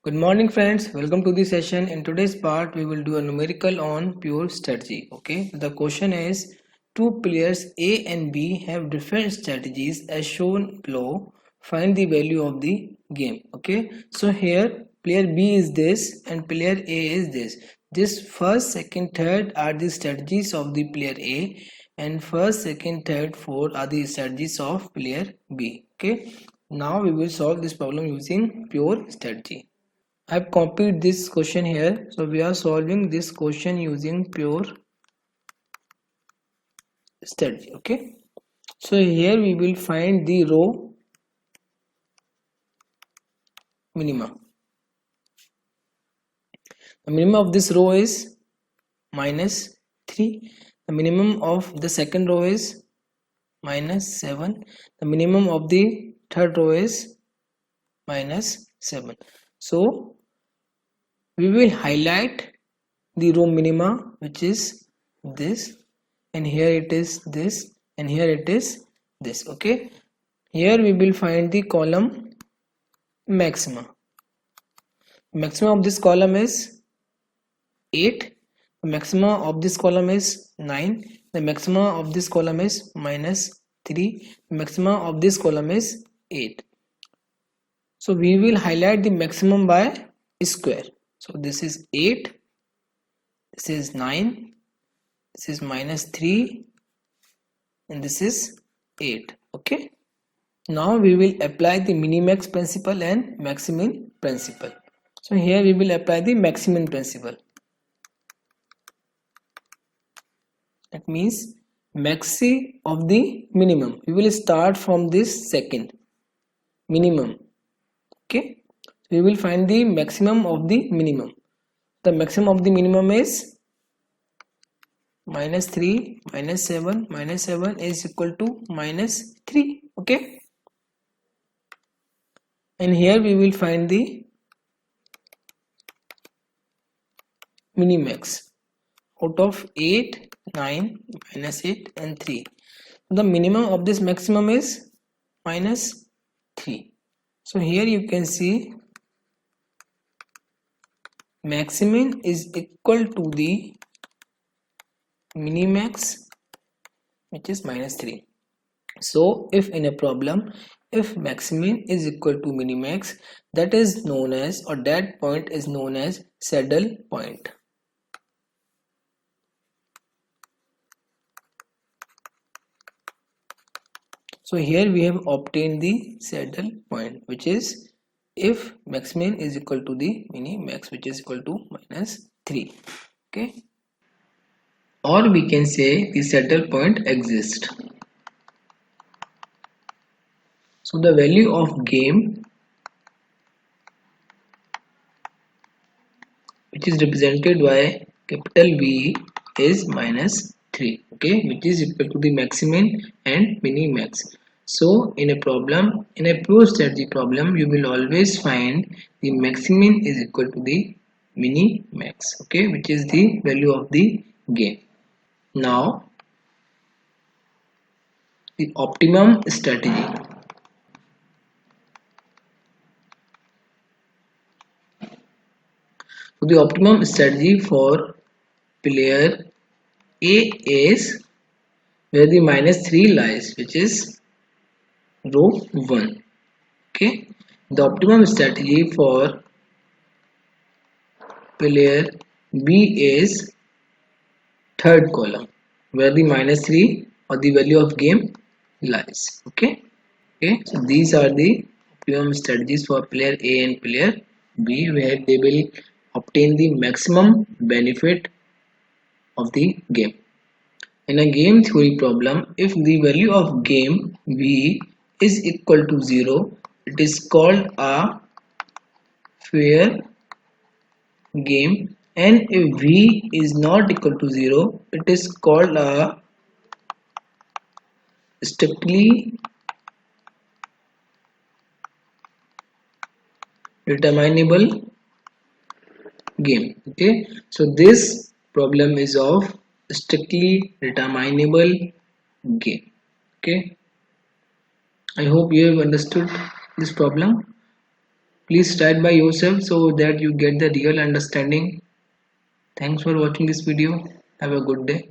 Good morning friends, welcome to the session. In today's part we will do a numerical on pure strategy. Okay, the question is two players A and B have different strategies as shown below. Find the value of the game. Okay, so here player B is this and player A is this. This first, second, third are the strategies of the player A and first, second, third, fourth are the strategies of player B. Okay, now we will solve this problem using pure strategy. I've copied this question here. So we are solving this question using pure strategy. Okay. So here we will find the row minima. The minimum of this row is minus 3. The minimum of the second row is minus 7. The minimum of the third row is minus 7. So we will highlight the row minima, which is this, and here it is this, and here it is this. Okay, here we will find the column maxima. Maximum of this column is 8, the maximum of this column is 9, the maximum of this column is minus 3, the maximum of this column is 8. So we will highlight the maximum by square. So this is 8, this is 9, this is minus 3, and this is 8. Okay, now we will apply the minimax principle and maximin principle. So here we will apply the maximin principle. That means maxi of the minimum. We will start from this second minimum. Okay, we will find the maximum of the minimum. The maximum of the minimum is minus 3 minus 7 minus 7 is equal to minus 3. Okay, and here we will find the minimax out of 8, 9, minus 8 and 3. The minimum of this maximum is minus 3. So here you can see maximum is equal to the minimax, which is minus 3. So if in a problem, if maximum is equal to minimax, that is known as, or that point is known as saddle point. So here we have obtained the saddle point, which is if maximum is equal to the minimax, which is equal to minus 3. Okay, or we can say the saddle point exists. So the value of game, which is represented by capital V, is minus 3. Okay, which is equal to the maximum and minimax. So in a problem, in a pure strategy problem, you will always find the maximum is equal to the minimax. Okay, which is the value of the game. Now the optimum strategy. So the optimum strategy for player A is where the minus 3 lies, which is row 1. Okay, the optimum strategy for player B is third column, where the minus 3 or the value of game lies. Okay, so these are the optimum strategies for player A and player B, where they will obtain the maximum benefit of the game. In a game theory problem, if the value of game V is equal to 0, it is called a fair game, and if V is not equal to 0, it is called a strictly determinable game. Okay, so this problem is of strictly determinable game. Okay, I hope you have understood this problem. Please try it by yourself so that you get the real understanding. Thanks for watching this video. Have a good day.